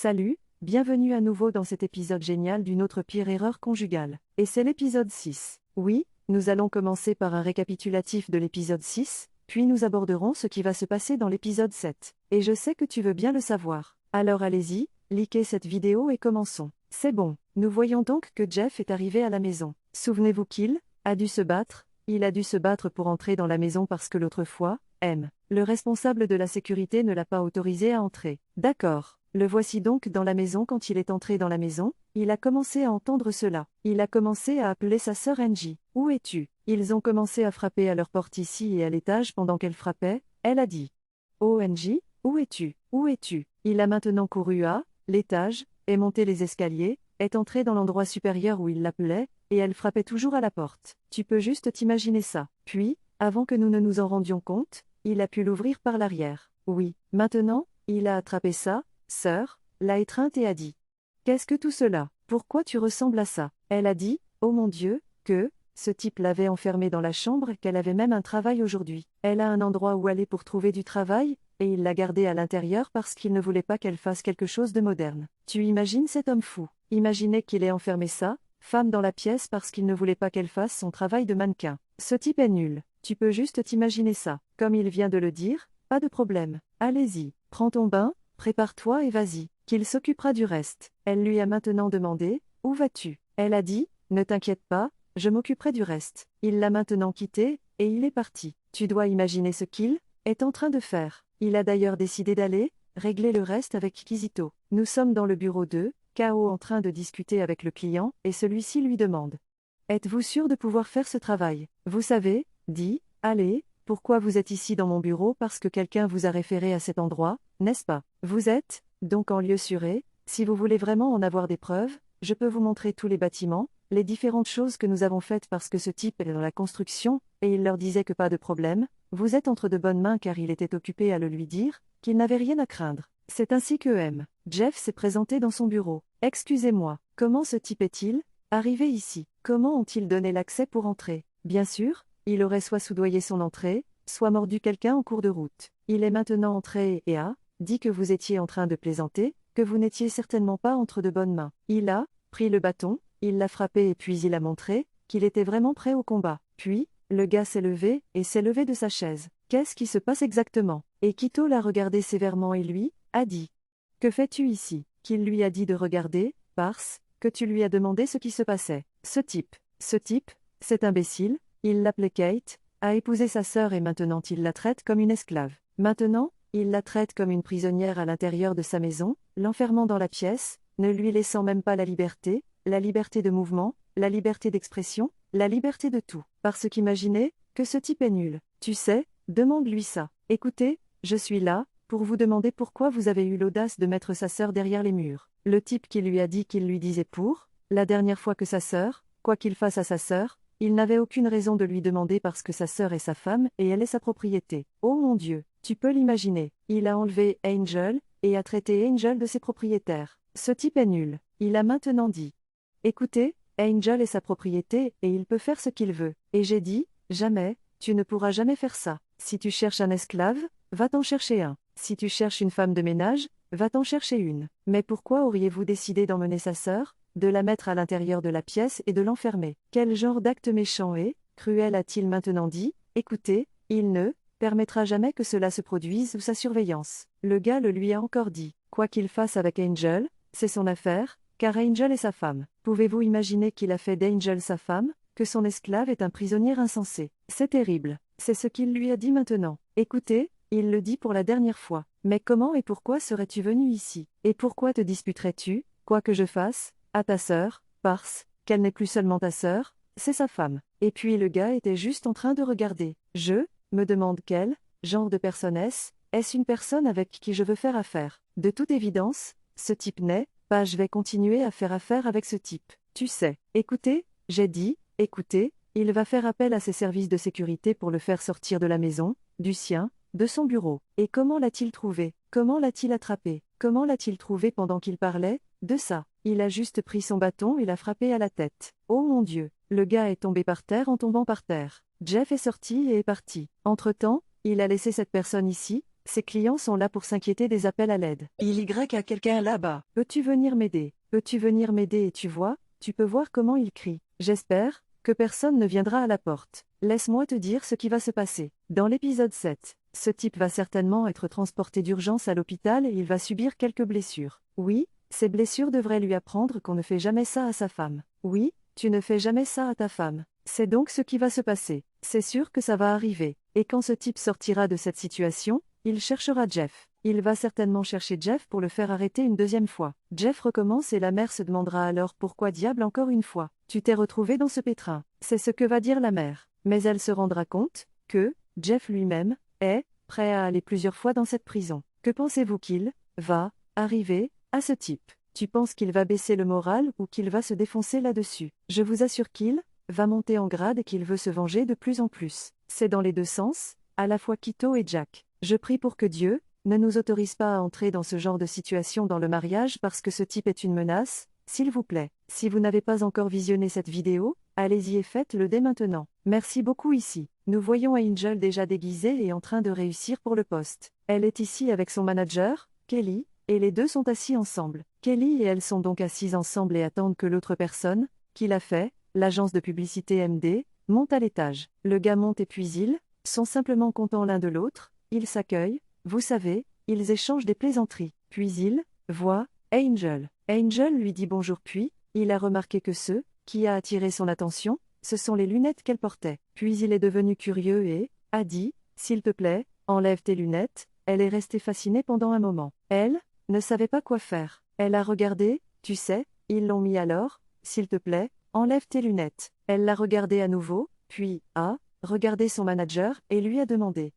Salut, bienvenue à nouveau dans cet épisode génial d'une autre pire erreur conjugale. Et c'est l'épisode 6. Oui, nous allons commencer par un récapitulatif de l'épisode 6, puis nous aborderons ce qui va se passer dans l'épisode 7. Et je sais que tu veux bien le savoir. Alors allez-y, likez cette vidéo et commençons. C'est bon, nous voyons donc que Jeff est arrivé à la maison. Souvenez-vous qu'il a dû se battre, il a dû se battre pour entrer dans la maison parce que l'autre fois, le responsable de la sécurité ne l'a pas autorisé à entrer. D'accord. Le voici donc dans la maison. Quand il est entré dans la maison, il a commencé à entendre cela. Il a commencé à appeler sa sœur Angie. « Où es-tu » Ils ont commencé à frapper à leur porte ici et à l'étage pendant qu'elle frappait. Elle a dit « Oh Angie, où es-tu ? Où es-tu » Il a maintenant couru à l'étage, est monté les escaliers, est entré dans l'endroit supérieur où il l'appelait, et elle frappait toujours à la porte. Tu peux juste t'imaginer ça. Puis, avant que nous ne nous en rendions compte, il a pu l'ouvrir par l'arrière. Oui, maintenant, il a attrapé ça, sœur, l'a étreinte et a dit « Qu'est-ce que tout cela ? Pourquoi tu ressembles à ça ?» Elle a dit « Oh mon Dieu, que ce type l'avait enfermée dans la chambre, qu'elle avait même un travail aujourd'hui. Elle a un endroit où aller pour trouver du travail, et il l'a gardée à l'intérieur parce qu'il ne voulait pas qu'elle fasse quelque chose de moderne. Tu imagines cet homme fou. Imaginez qu'il ait enfermé sa femme dans la pièce parce qu'il ne voulait pas qu'elle fasse son travail de mannequin. Ce type est nul. Tu peux juste t'imaginer ça. Comme il vient de le dire, pas de problème. Allez-y, prends ton bain, prépare-toi et vas-y, qu'il s'occupera du reste. » Elle lui a maintenant demandé « Où vas-tu » Elle a dit « Ne t'inquiète pas, je m'occuperai du reste. » Il l'a maintenant quitté, et il est parti. Tu dois imaginer ce qu'il est en train de faire. Il a d'ailleurs décidé d'aller régler le reste avec Kizito. Nous sommes dans le bureau de K.O. en train de discuter avec le client, et celui-ci lui demande « Êtes-vous sûr de pouvoir faire ce travail ? Vous savez, dit, allez, pourquoi vous êtes ici dans mon bureau parce que quelqu'un vous a référé à cet endroit, n'est-ce pas ? Vous êtes, donc en lieu sûr et, si vous voulez vraiment en avoir des preuves, je peux vous montrer tous les bâtiments, les différentes choses que nous avons faites parce que ce type est dans la construction, et il leur disait que pas de problème, vous êtes entre de bonnes mains car il était occupé à le lui dire, qu'il n'avait rien à craindre. C'est ainsi que Jeff s'est présenté dans son bureau. Excusez-moi, comment ce type est-il arrivé ici ? Comment ont-ils donné l'accès pour entrer ? Bien sûr, il aurait soit soudoyé son entrée, soit mordu quelqu'un en cours de route. Il est maintenant entré et a dit que vous étiez en train de plaisanter, que vous n'étiez certainement pas entre de bonnes mains. Il a pris le bâton, il l'a frappé et puis il a montré qu'il était vraiment prêt au combat. Puis, le gars s'est levé et s'est levé de sa chaise. Qu'est-ce qui se passe exactement ? Et Kito l'a regardé sévèrement et lui a dit « Que fais-tu ici ?» Qu'il lui a dit de regarder, parce que tu lui as demandé ce qui se passait. Ce type, cet imbécile, il l'appelait Kate, a épousé sa sœur et maintenant il la traite comme une esclave. Maintenant, il la traite comme une prisonnière à l'intérieur de sa maison, l'enfermant dans la pièce, ne lui laissant même pas la liberté de mouvement, la liberté d'expression, la liberté de tout. Parce qu'imaginez que ce type est nul. Tu sais, demande-lui ça. Écoutez, je suis là, pour vous demander pourquoi vous avez eu l'audace de mettre sa sœur derrière les murs. Le type qui lui a dit qu'il lui disait pour la dernière fois que sa sœur, quoi qu'il fasse à sa sœur, il n'avait aucune raison de lui demander parce que sa sœur est sa femme et elle est sa propriété. Oh mon Dieu, tu peux l'imaginer. Il a enlevé Angel et a traité Angel de ses propriétaires. Ce type est nul. Il a maintenant dit « Écoutez, Angel est sa propriété et il peut faire ce qu'il veut. » Et j'ai dit « Jamais, tu ne pourras jamais faire ça. Si tu cherches un esclave, va t'en chercher un. Si tu cherches une femme de ménage, va t'en chercher une. Mais pourquoi auriez-vous décidé d'emmener sa sœur, de la mettre à l'intérieur de la pièce et de l'enfermer ? Quel genre d'acte méchant et cruel a-t-il maintenant dit ? Écoutez, il ne permettra jamais que cela se produise sous sa surveillance. Le gars le lui a encore dit. Quoi qu'il fasse avec Angel, c'est son affaire, car Angel est sa femme. Pouvez-vous imaginer qu'il a fait d'Angel sa femme, que son esclave est un prisonnier insensé ? C'est terrible. C'est ce qu'il lui a dit maintenant. Écoutez, il le dit pour la dernière fois. Mais comment et pourquoi serais-tu venu ici ? Et pourquoi te disputerais-tu, quoi que je fasse, à ta sœur, parce qu'elle n'est plus seulement ta sœur, c'est sa femme. Et puis le gars était juste en train de regarder. Je me demande quel genre de personne est-ce une personne avec qui je veux faire affaire ? De toute évidence, ce type n'est pas je vais continuer à faire affaire avec ce type. Tu sais, écoutez, j'ai dit, écoutez, il va faire appel à ses services de sécurité pour le faire sortir de la maison, du sien, de son bureau. Et comment l'a-t-il trouvé ? Comment l'a-t-il attrapé ? Comment l'a-t-il trouvé pendant qu'il parlait de ça ? Il a juste pris son bâton et l'a frappé à la tête. Oh mon Dieu, le gars est tombé par terre en tombant par terre. Jeff est sorti et est parti. Entre-temps, il a laissé cette personne ici, Ses clients sont là pour s'inquiéter des appels à l'aide. Il y a quelqu'un là-bas. Peux-tu venir m'aider? Peux-tu venir m'aider? Et tu peux voir comment il crie. J'espère que personne ne viendra à la porte. Laisse-moi te dire ce qui va se passer. Dans l'épisode 7, ce type va certainement être transporté d'urgence à l'hôpital et il va subir quelques blessures. Oui, ces blessures devraient lui apprendre qu'on ne fait jamais ça à sa femme. Oui, tu ne fais jamais ça à ta femme. C'est donc ce qui va se passer. C'est sûr que ça va arriver. Et quand ce type sortira de cette situation, il cherchera Jeff. Il va certainement chercher Jeff pour le faire arrêter une deuxième fois. Jeff recommence et la mère se demandera alors pourquoi diable encore une fois. Tu t'es retrouvé dans ce pétrin. C'est ce que va dire la mère. Mais elle se rendra compte que Jeff lui-même est prêt à aller plusieurs fois dans cette prison. Que pensez-vous qu'il va arriver à ce type? Tu penses qu'il va baisser le moral ou qu'il va se défoncer là-dessus? Je vous assure qu'il va monter en grade et qu'il veut se venger de plus en plus. C'est dans les deux sens, à la fois Quito et Jack. Je prie pour que Dieu ne nous autorise pas à entrer dans ce genre de situation dans le mariage parce que ce type est une menace, s'il vous plaît. Si vous n'avez pas encore visionné cette vidéo, allez-y et faites-le dès maintenant. Merci beaucoup ici. Nous voyons Angel déjà déguisée et en train de réussir pour le poste. Elle est ici avec son manager, Kelly, et les deux sont assis ensemble. Kelly et elle sont donc assises ensemble et attendent que l'autre personne, qui l'a fait, l'agence de publicité MD, monte à l'étage. Le gars monte et puis ils sont simplement contents l'un de l'autre, ils s'accueillent, vous savez, ils échangent des plaisanteries. Puis il voit Angel. Angel lui dit bonjour puis, il a remarqué que ce qui a attiré son attention, ce sont les lunettes qu'elle portait. Puis il est devenu curieux et a dit, s'il te plaît, enlève tes lunettes. Elle est restée fascinée pendant un moment. Elle ne savait pas quoi faire. Elle a regardé, tu sais, ils l'ont mis alors, s'il te plaît, enlève tes lunettes. Elle l'a regardé à nouveau, puis a regardé son manager et lui a demandé.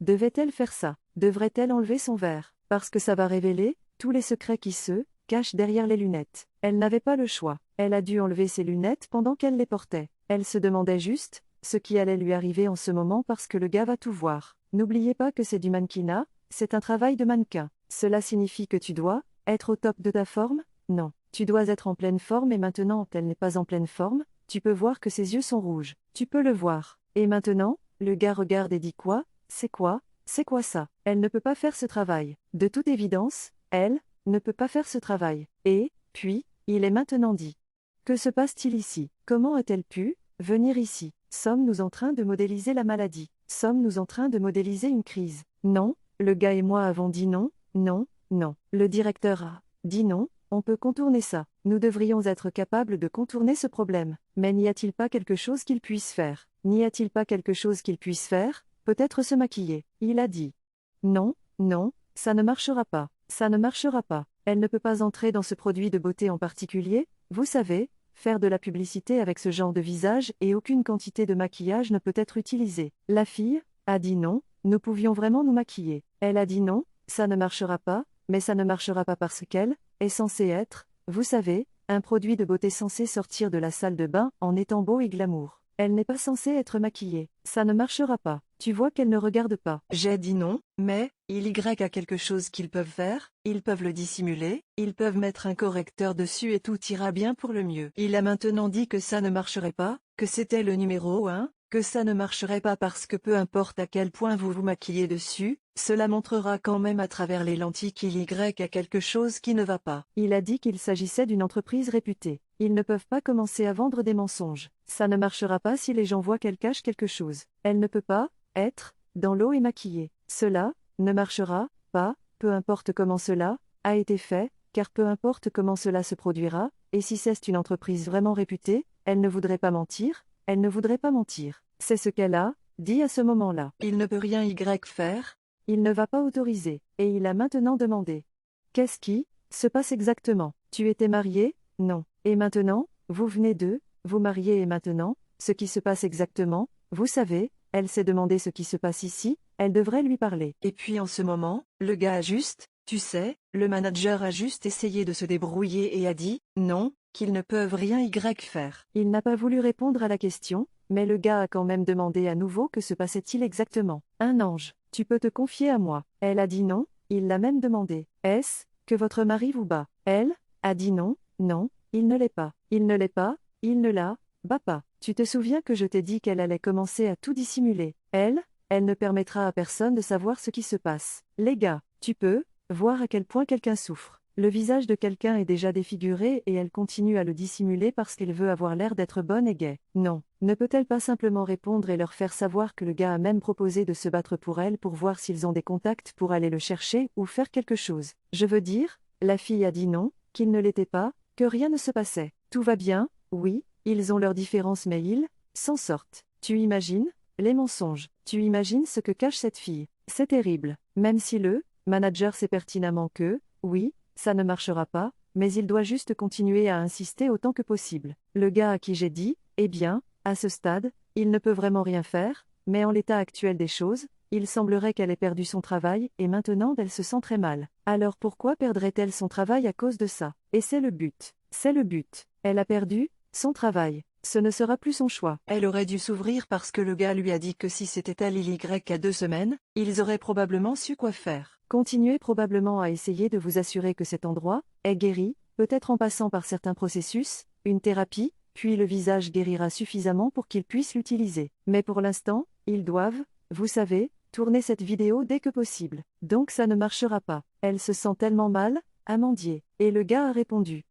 Devait-elle faire ça? Devrait-elle enlever son verre? Parce que ça va révéler tous les secrets qui se cachent derrière les lunettes. Elle n'avait pas le choix. Elle a dû enlever ses lunettes pendant qu'elle les portait. Elle se demandait juste ce qui allait lui arriver en ce moment parce que le gars va tout voir. N'oubliez pas que c'est du mannequinat, c'est un travail de mannequin. Cela signifie que tu dois être au top de ta forme? Non. Tu dois être en pleine forme et maintenant elle n'est pas en pleine forme, tu peux voir que ses yeux sont rouges. Tu peux le voir. Et maintenant, le gars regarde et dit quoi? C'est quoi? C'est quoi ça? Elle ne peut pas faire ce travail. De toute évidence, elle ne peut pas faire ce travail. Et, puis, il est maintenant dit. Que se passe-t-il ici? Comment a-t-elle pu venir ici? Sommes-nous en train de modéliser la maladie? Sommes-nous en train de modéliser une crise? Non, le gars et moi avons dit non, non, non. Le directeur a dit non, on peut contourner ça. Nous devrions être capables de contourner ce problème. Mais n'y a-t-il pas quelque chose qu'il puisse faire? N'y a-t-il pas quelque chose qu'il puisse faire? Peut-être se maquiller. Il a dit. Non, non, ça ne marchera pas. Ça ne marchera pas. Elle ne peut pas entrer dans ce produit de beauté en particulier, vous savez, faire de la publicité avec ce genre de visage et aucune quantité de maquillage ne peut être utilisée. La fille a dit non, nous pouvions vraiment nous maquiller. Elle a dit non, ça ne marchera pas, mais ça ne marchera pas parce qu'elle est censée être, vous savez, un produit de beauté censé sortir de la salle de bain en étant beau et glamour. Elle n'est pas censée être maquillée. Ça ne marchera pas. Tu vois qu'elle ne regarde pas. J'ai dit non, mais il y a quelque chose qu'ils peuvent faire, ils peuvent le dissimuler, ils peuvent mettre un correcteur dessus et tout ira bien pour le mieux. Il a maintenant dit que ça ne marcherait pas, que c'était le numéro 1, que ça ne marcherait pas parce que peu importe à quel point vous vous maquillez dessus, cela montrera quand même à travers les lentilles qu'il y a quelque chose qui ne va pas. Il a dit qu'il s'agissait d'une entreprise réputée. Ils ne peuvent pas commencer à vendre des mensonges. Ça ne marchera pas si les gens voient qu'elle cache quelque chose. Elle ne peut pas être dans l'eau et maquillée. Cela ne marchera pas, peu importe comment cela a été fait, car peu importe comment cela se produira, et si c'est une entreprise vraiment réputée, elle ne voudrait pas mentir, elle ne voudrait pas mentir. C'est ce qu'elle a dit à ce moment-là. Il ne peut rien y faire. Il ne va pas autoriser, et il a maintenant demandé. Qu'est-ce qui se passe exactement? Tu étais marié? Non. Et maintenant, vous venez de vous marier et maintenant, ce qui se passe exactement, vous savez, elle s'est demandé ce qui se passe ici, elle devrait lui parler. Et puis en ce moment, le gars a juste, tu sais, le manager a juste essayé de se débrouiller et a dit, non, qu'ils ne peuvent rien y faire. Il n'a pas voulu répondre à la question, mais le gars a quand même demandé à nouveau que se passait-il exactement. Un ange, tu peux te confier à moi. Elle a dit non, il l'a même demandé. Est-ce que votre mari vous bat? Elle a dit non, non, il ne l'est pas. Il ne l'est pas, il ne la bat pas. Tu te souviens que je t'ai dit qu'elle allait commencer à tout dissimuler. Elle Elle ne permettra à personne de savoir ce qui se passe. Les gars, tu peux voir à quel point quelqu'un souffre. Le visage de quelqu'un est déjà défiguré et elle continue à le dissimuler parce qu'elle veut avoir l'air d'être bonne et gaie. Non, ne peut-elle pas simplement répondre et leur faire savoir que le gars a même proposé de se battre pour elle pour voir s'ils ont des contacts pour aller le chercher ou faire quelque chose. Je veux dire, la fille a dit non, qu'il ne l'était pas, que rien ne se passait. Tout va bien, oui, ils ont leurs différences mais ils s'en sortent. Tu imagines les mensonges. Tu imagines ce que cache cette fille. C'est terrible. Même si le manager sait pertinemment que, oui, ça ne marchera pas, mais il doit juste continuer à insister autant que possible. Le gars à qui j'ai dit, eh bien, à ce stade, il ne peut vraiment rien faire, mais en l'état actuel des choses, il semblerait qu'elle ait perdu son travail et maintenant elle se sent très mal. Alors pourquoi perdrait-elle son travail à cause de ça? Et c'est le but. C'est le but. Elle a perdu son travail. Ce ne sera plus son choix. Elle aurait dû s'ouvrir parce que le gars lui a dit que si c'était à l'IY à 2 semaines, ils auraient probablement su quoi faire. Continuez probablement à essayer de vous assurer que cet endroit est guéri, peut-être en passant par certains processus, une thérapie, puis le visage guérira suffisamment pour qu'ils puissent l'utiliser. Mais pour l'instant, ils doivent, vous savez, tourner cette vidéo dès que possible. Donc ça ne marchera pas. Elle se sent tellement mal, a mendié. Et le gars a répondu.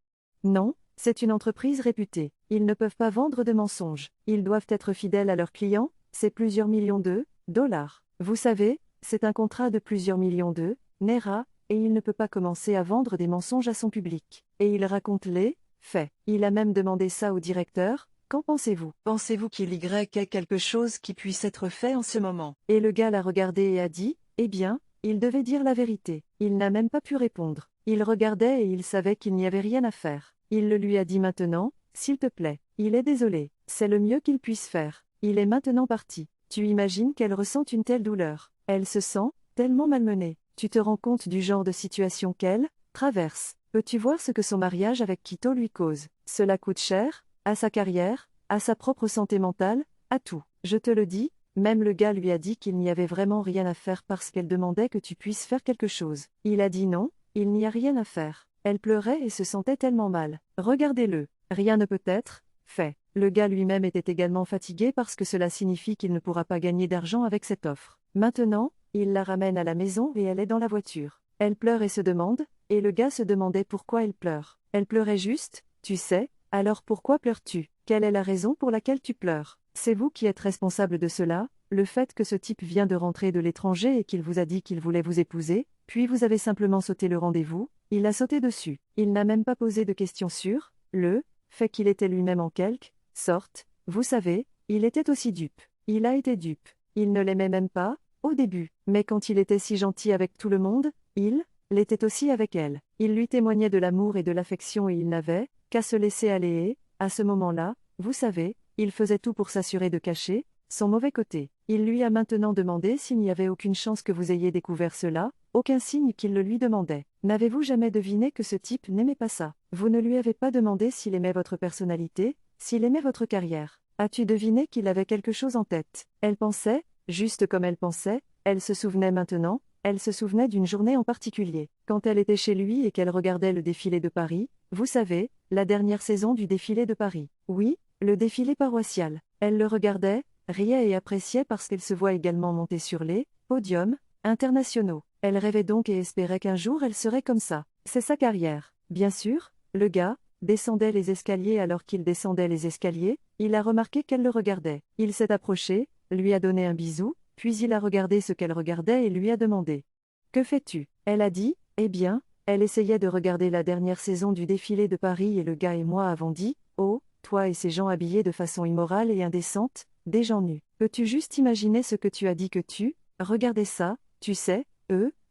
Non, c'est une entreprise réputée. Ils ne peuvent pas vendre de mensonges. Ils doivent être fidèles à leurs clients, c'est plusieurs millions de dollars. Vous savez, c'est un contrat de plusieurs millions de Naira, et il ne peut pas commencer à vendre des mensonges à son public. Et il raconte les faits. Il a même demandé ça au directeur. Qu'en pensez-vous? Pensez-vous qu'il y ait quelque chose qui puisse être fait en ce moment? Et le gars l'a regardé et a dit, eh bien, il devait dire la vérité. Il n'a même pas pu répondre. Il regardait et il savait qu'il n'y avait rien à faire. Il le lui a dit maintenant, s'il te plaît. Il est désolé. C'est le mieux qu'il puisse faire. Il est maintenant parti. Tu imagines qu'elle ressent une telle douleur. Elle se sent tellement malmenée. Tu te rends compte du genre de situation qu'elle traverse. Peux-tu voir ce que son mariage avec Quito lui cause? Cela coûte cher, à sa carrière, à sa propre santé mentale, à tout. Je te le dis, même le gars lui a dit qu'il n'y avait vraiment rien à faire parce qu'elle demandait que tu puisses faire quelque chose. Il a dit non, il n'y a rien à faire. Elle pleurait et se sentait tellement mal. Regardez-le. Rien ne peut être fait. Le gars lui-même était également fatigué parce que cela signifie qu'il ne pourra pas gagner d'argent avec cette offre. Maintenant, il la ramène à la maison et elle est dans la voiture. Elle pleure et se demande, et le gars se demandait pourquoi elle pleure. Elle pleurait juste, tu sais, alors pourquoi pleures-tu? Quelle est la raison pour laquelle tu pleures? C'est vous qui êtes responsable de cela, le fait que ce type vient de rentrer de l'étranger et qu'il vous a dit qu'il voulait vous épouser, puis vous avez simplement sauté le rendez-vous, il a sauté dessus. Il n'a même pas posé de questions sur le fait qu'il était lui-même en quelque sorte, vous savez, il était aussi dupe. Il a été dupe. Il ne l'aimait même pas, au début, mais quand il était si gentil avec tout le monde, il l'était aussi avec elle. Il lui témoignait de l'amour et de l'affection et il n'avait qu'à se laisser aller et, à ce moment-là, vous savez, il faisait tout pour s'assurer de cacher son mauvais côté. Il lui a maintenant demandé s'il n'y avait aucune chance que vous ayez découvert cela, aucun signe qu'il le lui demandait. N'avez-vous jamais deviné que ce type n'aimait pas ça? Vous ne lui avez pas demandé s'il aimait votre personnalité, s'il aimait votre carrière. As-tu deviné qu'il avait quelque chose en tête? Elle pensait, juste comme elle pensait, elle se souvenait maintenant, elle se souvenait d'une journée en particulier. Quand elle était chez lui et qu'elle regardait le défilé de Paris, vous savez, la dernière saison du défilé de Paris. Oui, le défilé paroissial. Elle le regardait, riait et appréciait parce qu'elle se voit également monter sur les podiums internationaux. Elle rêvait donc et espérait qu'un jour elle serait comme ça. C'est sa carrière. Bien sûr, le gars descendait les escaliers alors qu'il descendait les escaliers, il a remarqué qu'elle le regardait. Il s'est approché, lui a donné un bisou, puis il a regardé ce qu'elle regardait et lui a demandé. Que fais-tu? Elle a dit, eh bien, elle essayait de regarder la dernière saison du défilé de Paris et le gars et moi avons dit, oh, toi et ces gens habillés de façon immorale et indécente, des gens nus. Peux-tu juste imaginer ce que tu as dit que tu regardais ça, tu sais,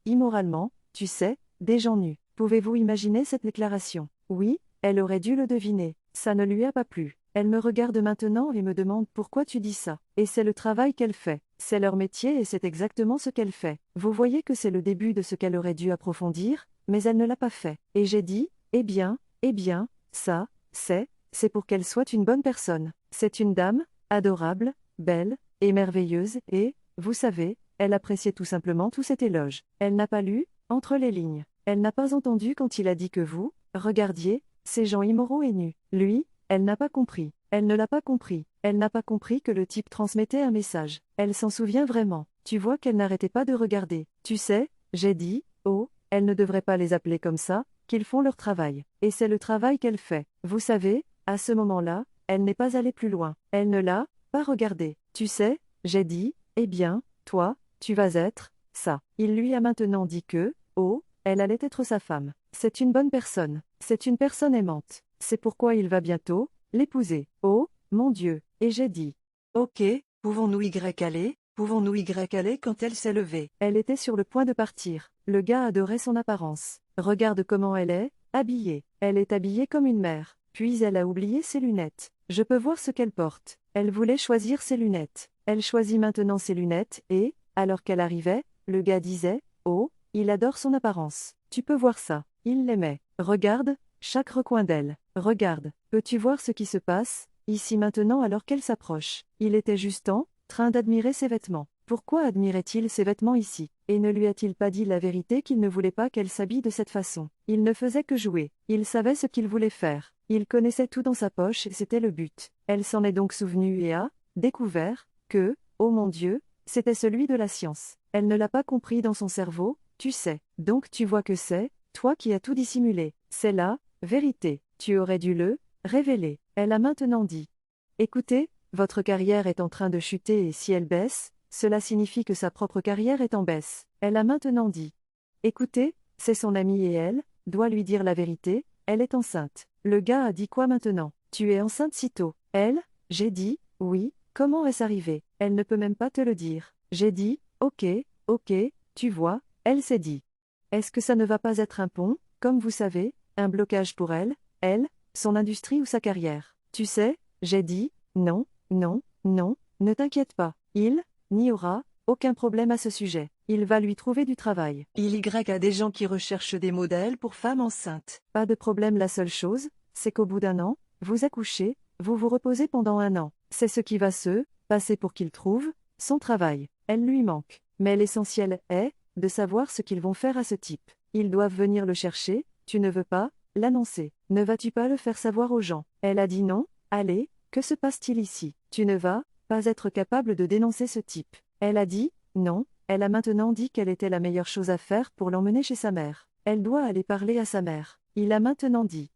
immoralement, tu sais, des gens nus. Pouvez-vous imaginer cette déclaration? Oui, elle aurait dû le deviner. Ça ne lui a pas plu. Elle me regarde maintenant et me demande pourquoi tu dis ça. Et c'est le travail qu'elle fait. C'est leur métier et c'est exactement ce qu'elle fait. Vous voyez que c'est le début de ce qu'elle aurait dû approfondir, mais elle ne l'a pas fait. Et j'ai dit, eh bien, ça, c'est pour qu'elle soit une bonne personne. C'est une dame, adorable, belle, et merveilleuse, et, vous savez, elle appréciait tout simplement tout cet éloge. Elle n'a pas lu, entre les lignes. Elle n'a pas entendu quand il a dit que vous, regardiez, ces gens immoraux et nus. Lui, elle n'a pas compris. Elle ne l'a pas compris. Elle n'a pas compris que le type transmettait un message. Elle s'en souvient vraiment. Tu vois qu'elle n'arrêtait pas de regarder. Tu sais, j'ai dit, oh, elle ne devrait pas les appeler comme ça, qu'ils font leur travail. Et c'est le travail qu'elle fait. Vous savez, à ce moment-là, elle n'est pas allée plus loin. Elle ne l'a pas regardé. Tu sais, j'ai dit, eh bien, toi, tu vas être, ça. Il lui a maintenant dit que, oh, elle allait être sa femme. C'est une bonne personne. C'est une personne aimante. C'est pourquoi il va bientôt l'épouser. Oh, mon Dieu. Et j'ai dit. Ok, pouvons-nous y aller? Pouvons-nous y aller quand elle s'est levée? Elle était sur le point de partir. Le gars adorait son apparence. Regarde comment elle est, habillée. Elle est habillée comme une mère. Puis elle a oublié ses lunettes. Je peux voir ce qu'elle porte. Elle voulait choisir ses lunettes. Elle choisit maintenant ses lunettes et, alors qu'elle arrivait, le gars disait, oh, il adore son apparence. Tu peux voir ça. Il l'aimait. Regarde, chaque recoin d'elle. Regarde. Peux-tu voir ce qui se passe, ici maintenant alors qu'elle s'approche? Il était juste en train d'admirer ses vêtements. Pourquoi admirait-il ses vêtements ici? Et ne lui a-t-il pas dit la vérité qu'il ne voulait pas qu'elle s'habille de cette façon? Il ne faisait que jouer. Il savait ce qu'il voulait faire. Il connaissait tout dans sa poche et c'était le but. Elle s'en est donc souvenue et a découvert que, oh mon Dieu, c'était celui de la science. Elle ne l'a pas compris dans son cerveau, tu sais. Donc tu vois que c'est, toi qui as tout dissimulé. C'est la vérité. Tu aurais dû le révéler. Elle a maintenant dit. Écoutez, votre carrière est en train de chuter et si elle baisse, cela signifie que sa propre carrière est en baisse. Elle a maintenant dit. Écoutez, c'est son amie et elle doit lui dire la vérité, elle est enceinte. Le gars a dit quoi maintenant? Tu es enceinte si tôt. Elle, j'ai dit, oui, comment est-ce arrivé? Elle ne peut même pas te le dire. J'ai dit, ok, tu vois, elle s'est dit. Est-ce que ça ne va pas être un pont, comme vous savez, un blocage pour elle, son industrie ou sa carrière? Tu sais, j'ai dit, non, ne t'inquiète pas. Il n'y aura aucun problème à ce sujet. Il va lui trouver du travail. Il y a des gens qui recherchent des modèles pour femmes enceintes. Pas de problème, la seule chose, c'est qu'au bout d'un an, vous accouchez, vous vous reposez pendant un an. C'est ce qui va se passer pour qu'il trouve son travail. Elle lui manque. Mais l'essentiel est de savoir ce qu'ils vont faire à ce type. Ils doivent venir le chercher, tu ne veux pas l'annoncer. Ne vas-tu pas le faire savoir aux gens? Elle a dit non. Allez, que se passe-t-il ici? Tu ne vas pas être capable de dénoncer ce type. Elle a dit non. Elle a maintenant dit qu'elle était la meilleure chose à faire pour l'emmener chez sa mère. Elle doit aller parler à sa mère. Il a maintenant dit.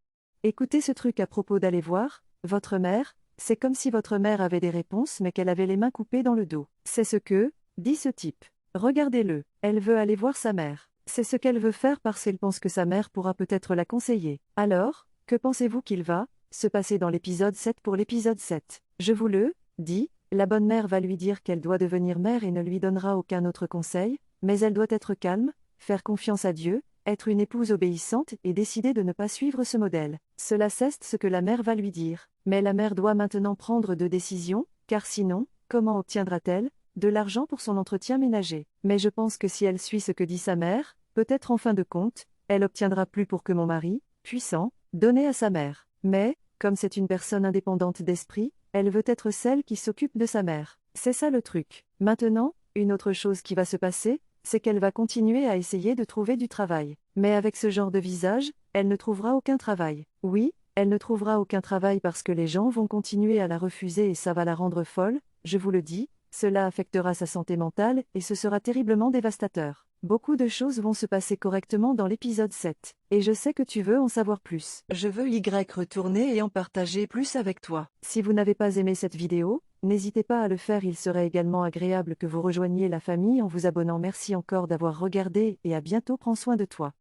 Écoutez ce truc à propos d'aller voir votre mère, c'est comme si votre mère avait des réponses mais qu'elle avait les mains coupées dans le dos. C'est ce que dit ce type. Regardez-le. Elle veut aller voir sa mère. C'est ce qu'elle veut faire parce qu'elle pense que sa mère pourra peut-être la conseiller. Alors, que pensez-vous qu'il va se passer dans l'épisode 7 pour l'épisode 7? Je vous le dis, la bonne mère va lui dire qu'elle doit devenir mère et ne lui donnera aucun autre conseil, mais elle doit être calme, faire confiance à Dieu, être une épouse obéissante et décider de ne pas suivre ce modèle. Cela c'est ce que la mère va lui dire. Mais la mère doit maintenant prendre deux décisions, car sinon, comment obtiendra-t-elle de l'argent pour son entretien ménager? Mais je pense que si elle suit ce que dit sa mère, peut-être en fin de compte, elle obtiendra plus pour que mon mari, puissant, donner à sa mère. Mais, comme c'est une personne indépendante d'esprit, elle veut être celle qui s'occupe de sa mère. C'est ça le truc. Maintenant, une autre chose qui va se passer, c'est qu'elle va continuer à essayer de trouver du travail. Mais avec ce genre de visage, elle ne trouvera aucun travail. Oui, elle ne trouvera aucun travail parce que les gens vont continuer à la refuser et ça va la rendre folle, je vous le dis, cela affectera sa santé mentale et ce sera terriblement dévastateur. Beaucoup de choses vont se passer correctement dans l'épisode 7. Et je sais que tu veux en savoir plus. Je veux retourner et en partager plus avec toi. Si vous n'avez pas aimé cette vidéo, n'hésitez pas à le faire, il serait également agréable que vous rejoigniez la famille en vous abonnant. Merci encore d'avoir regardé et à bientôt, prends soin de toi.